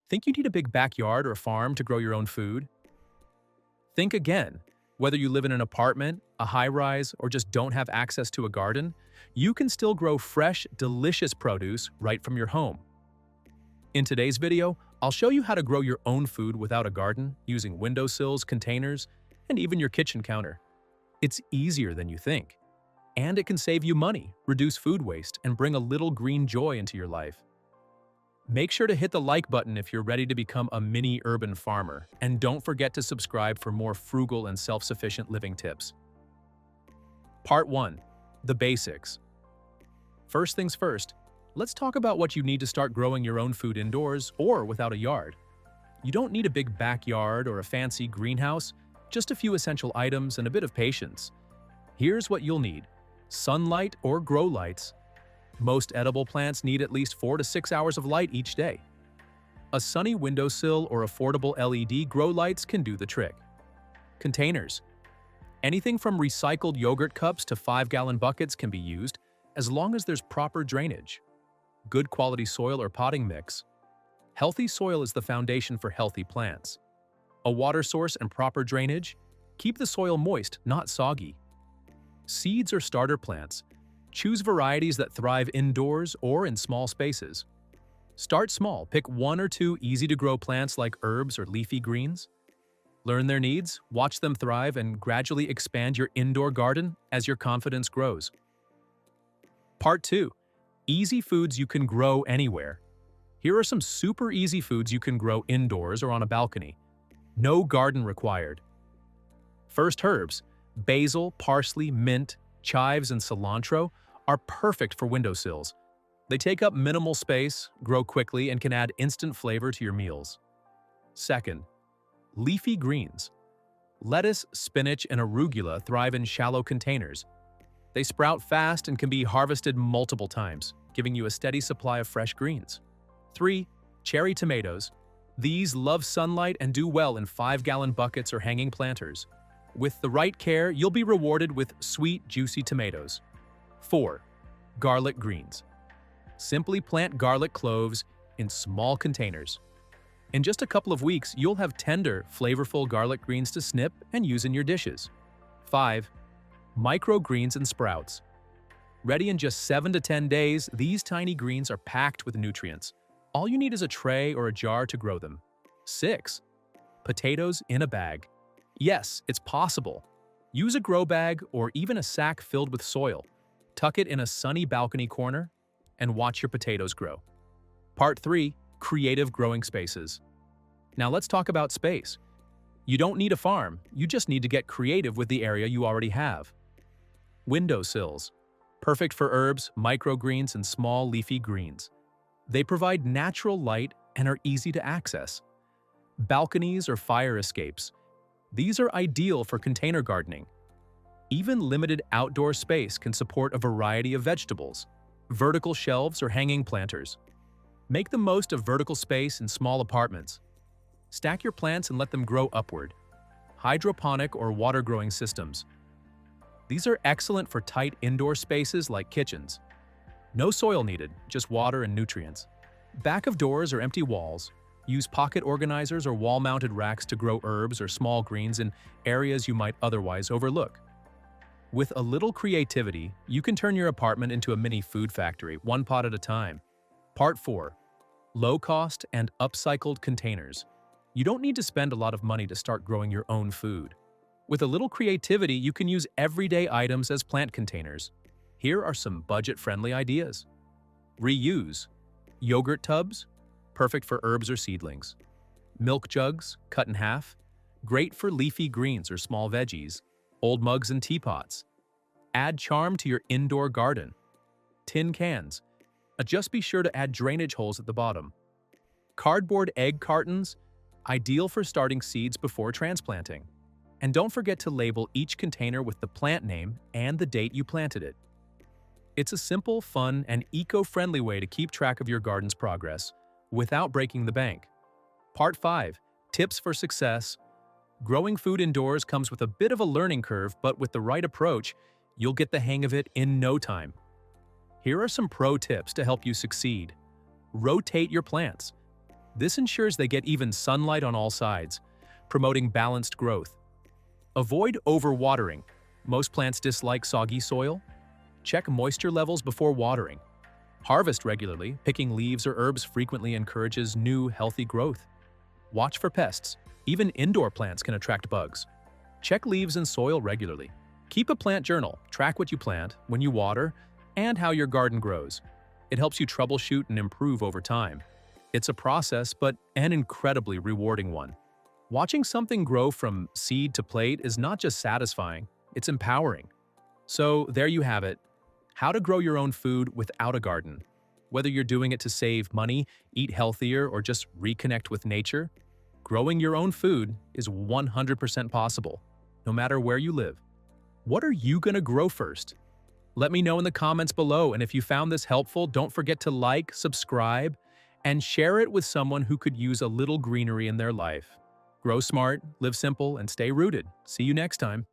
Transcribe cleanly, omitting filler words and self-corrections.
Think you need a big backyard or farm to grow your own food? Think again. Whether you live in an apartment, a high-rise, or just don't have access to a garden, you can still grow fresh, delicious produce right from your home. In today's video, I'll show you how to grow your own food without a garden using windowsills, containers, and even your kitchen counter. It's easier than you think. And it can save you money, reduce food waste, and bring a little green joy into your life. Make sure to hit the like button if you're ready to become a mini urban farmer, and don't forget to subscribe for more frugal and self-sufficient living tips. Part 1. The basics. First things first, let's talk about what you need to start growing your own food indoors or without a yard. You don't need a big backyard or a fancy greenhouse, just a few essential items and a bit of patience. Here's what you'll need: sunlight or grow lights. Most edible plants need at least 4 to 6 hours of light each day. A sunny windowsill or affordable LED grow lights can do the trick. Containers. Anything from recycled yogurt cups to 5-gallon buckets can be used, as long as there's proper drainage. Good quality soil or potting mix. Healthy soil is the foundation for healthy plants. A water source and proper drainage. Keep the soil moist, not soggy. Seeds or starter plants. Choose varieties that thrive indoors or in small spaces. Start small, pick 1 or 2 easy-to-grow plants like herbs or leafy greens. Learn their needs, watch them thrive, and gradually expand your indoor garden as your confidence grows. Part 2. Easy foods you can grow anywhere. Here are some super easy foods you can grow indoors or on a balcony. No garden required. First, herbs. Basil, parsley, mint, chives, and cilantro are perfect for windowsills. They take up minimal space, grow quickly, and can add instant flavor to your meals. Second, leafy greens. Lettuce, spinach, and arugula thrive in shallow containers. They sprout fast and can be harvested multiple times, giving you a steady supply of fresh greens. 3. Cherry tomatoes. These love sunlight and do well in 5-gallon buckets or hanging planters. With the right care, you'll be rewarded with sweet, juicy tomatoes. 4. Garlic greens. Simply plant garlic cloves in small containers. In just a couple of weeks, you'll have tender, flavorful garlic greens to snip and use in your dishes. 5. Microgreens and sprouts. Ready in just 7 to 10 days, these tiny greens are packed with nutrients. All you need is a tray or a jar to grow them. 6. Potatoes in a bag. Yes, it's possible. Use a grow bag or even a sack filled with soil. Tuck it in a sunny balcony corner and watch your potatoes grow. Part 3. Creative growing spaces. Now let's talk about space. You don't need a farm, you just need to get creative with the area you already have. Windowsills. Perfect for herbs, microgreens, and small leafy greens. They provide natural light and are easy to access. Balconies or fire escapes. These are ideal for container gardening. Even limited outdoor space can support a variety of vegetables. Vertical shelves or hanging planters. Make the most of vertical space in small apartments. Stack your plants and let them grow upward. Hydroponic or water growing systems. These are excellent for tight indoor spaces like kitchens. No soil needed, just water and nutrients. Back of doors or empty walls. Use pocket organizers or wall-mounted racks to grow herbs or small greens in areas you might otherwise overlook. With a little creativity, you can turn your apartment into a mini food factory, one pot at a time. Part 4. Low-cost and upcycled containers. You don't need to spend a lot of money to start growing your own food. With a little creativity, you can use everyday items as plant containers. Here are some budget-friendly ideas. Reuse. Yogurt tubs. Perfect for herbs or seedlings. Milk jugs, cut in half. Great for leafy greens or small veggies. Old mugs and teapots. Add charm to your indoor garden. Tin cans. Just be sure to add drainage holes at the bottom. Cardboard egg cartons. Ideal for starting seeds before transplanting. And don't forget to label each container with the plant name and the date you planted it. It's a simple, fun, and eco-friendly way to keep track of your garden's progress without breaking the bank. Part 5. Tips for success. Growing food indoors comes with a bit of a learning curve, but with the right approach, you'll get the hang of it in no time. Here are some pro tips to help you succeed. Rotate your plants. This ensures they get even sunlight on all sides, promoting balanced growth. Avoid overwatering. Most plants dislike soggy soil. Check moisture levels before watering. Harvest regularly. Picking leaves or herbs frequently encourages new, healthy growth. Watch for pests. Even indoor plants can attract bugs. Check leaves and soil regularly. Keep a plant journal. Track what you plant, when you water, and how your garden grows. It helps you troubleshoot and improve over time. It's a process, but an incredibly rewarding one. Watching something grow from seed to plate is not just satisfying, it's empowering. So there you have it. How to grow your own food without a garden. Whether you're doing it to save money, eat healthier, or just reconnect with nature, growing your own food is 100% possible, no matter where you live. What are you gonna grow first? Let me know in the comments below, and if you found this helpful, don't forget to like, subscribe, and share it with someone who could use a little greenery in their life. Grow smart, live simple, and stay rooted. See you next time.